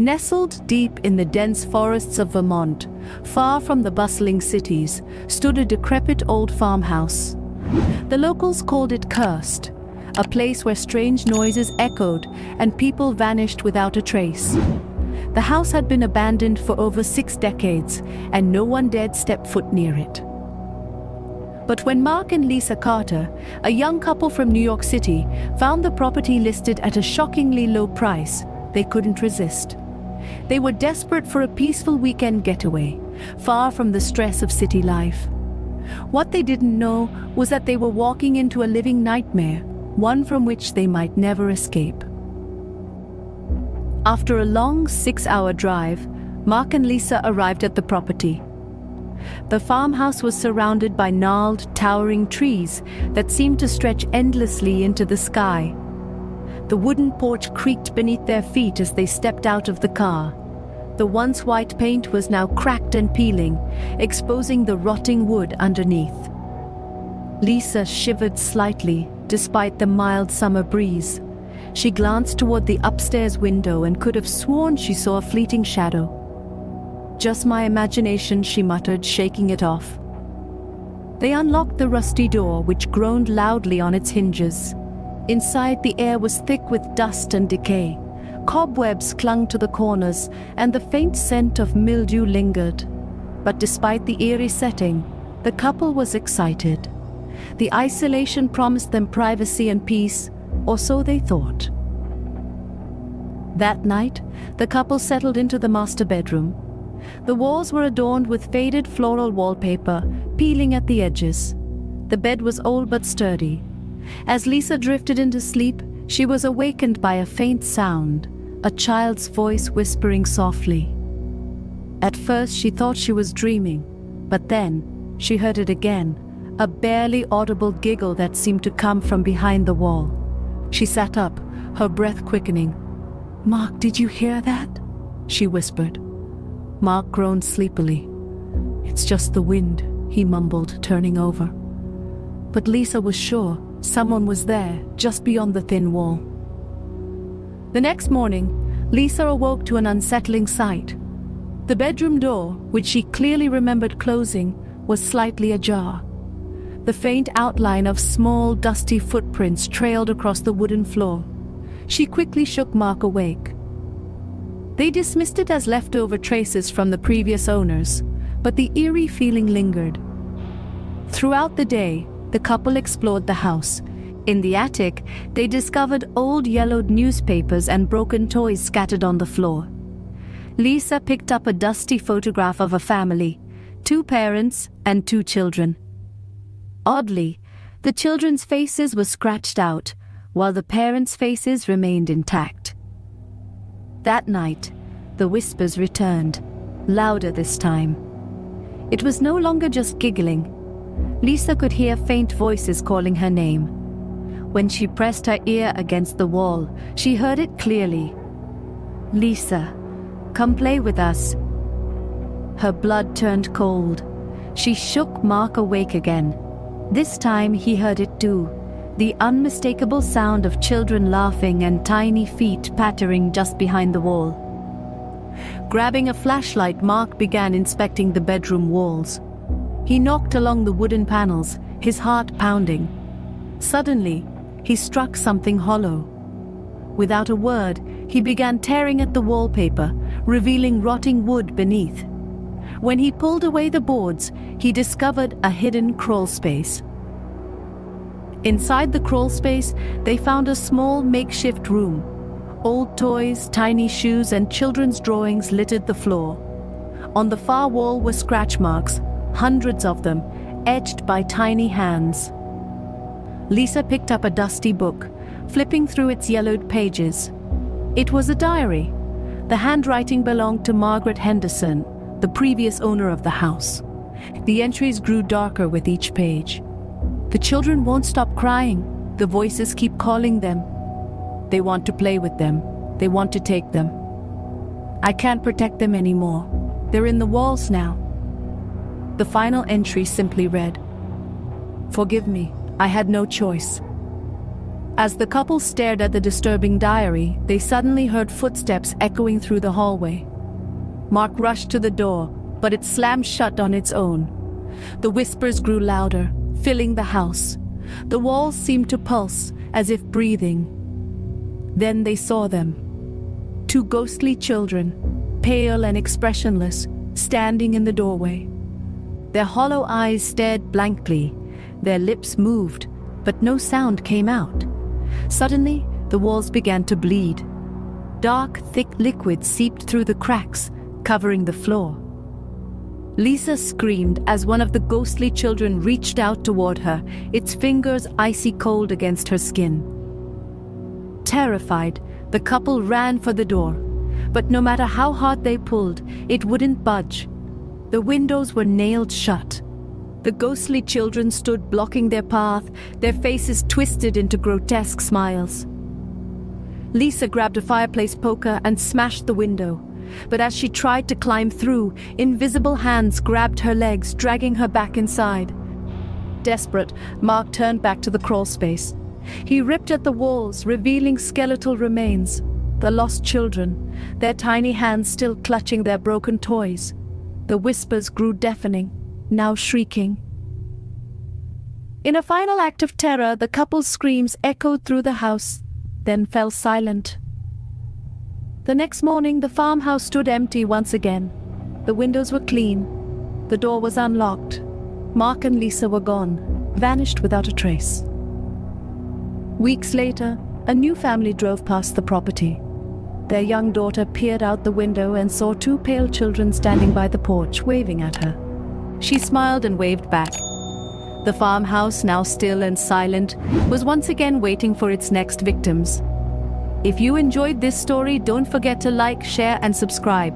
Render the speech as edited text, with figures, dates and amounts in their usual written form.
Nestled deep in the dense forests of Vermont, far from the bustling cities, stood a decrepit old farmhouse. The locals called it cursed, a place where strange noises echoed and people vanished without a trace. The house had been abandoned for over 6 decades, and no one dared step foot near it. But when Mark and Lisa Carter, a young couple from New York City, found the property listed at a shockingly low price, they couldn't resist. They were desperate for a peaceful weekend getaway, far from the stress of city life. What they didn't know was that they were walking into a living nightmare, one from which they might never escape. After a long 6-hour drive, Mark and Lisa arrived at the property. The farmhouse was surrounded by gnarled, towering trees that seemed to stretch endlessly into the sky. The wooden porch creaked beneath their feet as they stepped out of the car. The once white paint was now cracked and peeling, exposing the rotting wood underneath. Lisa shivered slightly, despite the mild summer breeze. She glanced toward the upstairs window and could have sworn she saw a fleeting shadow. "Just my imagination," she muttered, shaking it off. They unlocked the rusty door, which groaned loudly on its hinges. Inside, the air was thick with dust and decay. Cobwebs clung to the corners, and the faint scent of mildew lingered. But despite the eerie setting, the couple was excited. The isolation promised them privacy and peace, or so they thought. That night, the couple settled into the master bedroom. The walls were adorned with faded floral wallpaper, peeling at the edges. The bed was old but sturdy. As Lisa drifted into sleep, she was awakened by a faint sound, a child's voice whispering softly. At first, she thought she was dreaming, but then she heard it again, a barely audible giggle that seemed to come from behind the wall. She sat up, her breath quickening. "Mark, did you hear that?" she whispered. Mark groaned sleepily. "It's just the wind," he mumbled, turning over. But Lisa was sure someone was there, just beyond the thin wall. The next morning, Lisa awoke to an unsettling sight. The bedroom door, which she clearly remembered closing, was slightly ajar. The faint outline of small, dusty footprints trailed across the wooden floor. She quickly shook Mark awake. They dismissed it as leftover traces from the previous owners, but the eerie feeling lingered. Throughout the day, the couple explored the house. In the attic, they discovered old yellowed newspapers and broken toys scattered on the floor. Lisa picked up a dusty photograph of a family, 2 parents and 2 children. Oddly, the children's faces were scratched out, while the parents' faces remained intact. That night, the whispers returned, louder this time. It was no longer just giggling. Lisa could hear faint voices calling her name. When she pressed her ear against the wall, she heard it clearly. "Lisa, come play with us." Her blood turned cold. She shook Mark awake again. This time he heard it too, the unmistakable sound of children laughing and tiny feet pattering just behind the wall. Grabbing a flashlight, Mark began inspecting the bedroom walls. He knocked along the wooden panels, his heart pounding. Suddenly, he struck something hollow. Without a word, he began tearing at the wallpaper, revealing rotting wood beneath. When he pulled away the boards, he discovered a hidden crawl space. Inside the crawl space, they found a small makeshift room. Old toys, tiny shoes, and children's drawings littered the floor. On the far wall were scratch marks, hundreds of them, etched by tiny hands. Lisa picked up a dusty book, flipping through its yellowed pages. It was a diary. The handwriting belonged to Margaret Henderson, the previous owner of the house. The entries grew darker with each page. "The children won't stop crying. The voices keep calling them. They want to play with them. They want to take them. I can't protect them anymore. They're in the walls now." The final entry simply read, "Forgive me, I had no choice." As the couple stared at the disturbing diary, they suddenly heard footsteps echoing through the hallway. Mark rushed to the door, but it slammed shut on its own. The whispers grew louder, filling the house. The walls seemed to pulse, as if breathing. Then they saw them. Two ghostly children, pale and expressionless, standing in the doorway. Their hollow eyes stared blankly. Their lips moved, but no sound came out. Suddenly, the walls began to bleed. Dark, thick liquid seeped through the cracks, covering the floor. Lisa screamed as one of the ghostly children reached out toward her, its fingers icy cold against her skin. Terrified, the couple ran for the door, but no matter how hard they pulled, it wouldn't budge. The windows were nailed shut. The ghostly children stood blocking their path, their faces twisted into grotesque smiles. Lisa grabbed a fireplace poker and smashed the window. But as she tried to climb through, invisible hands grabbed her legs, dragging her back inside. Desperate, Mark turned back to the crawl space. He ripped at the walls, revealing skeletal remains. The lost children, their tiny hands still clutching their broken toys. The whispers grew deafening, now shrieking. In a final act of terror, the couple's screams echoed through the house, then fell silent. The next morning, the farmhouse stood empty once again. The windows were clean. The door was unlocked. Mark and Lisa were gone, vanished without a trace. Weeks later, a new family drove past the property. Their young daughter peered out the window and saw two pale children standing by the porch, waving at her. She smiled and waved back. The farmhouse, now still and silent, was once again waiting for its next victims. If you enjoyed this story, don't forget to like, share, and subscribe.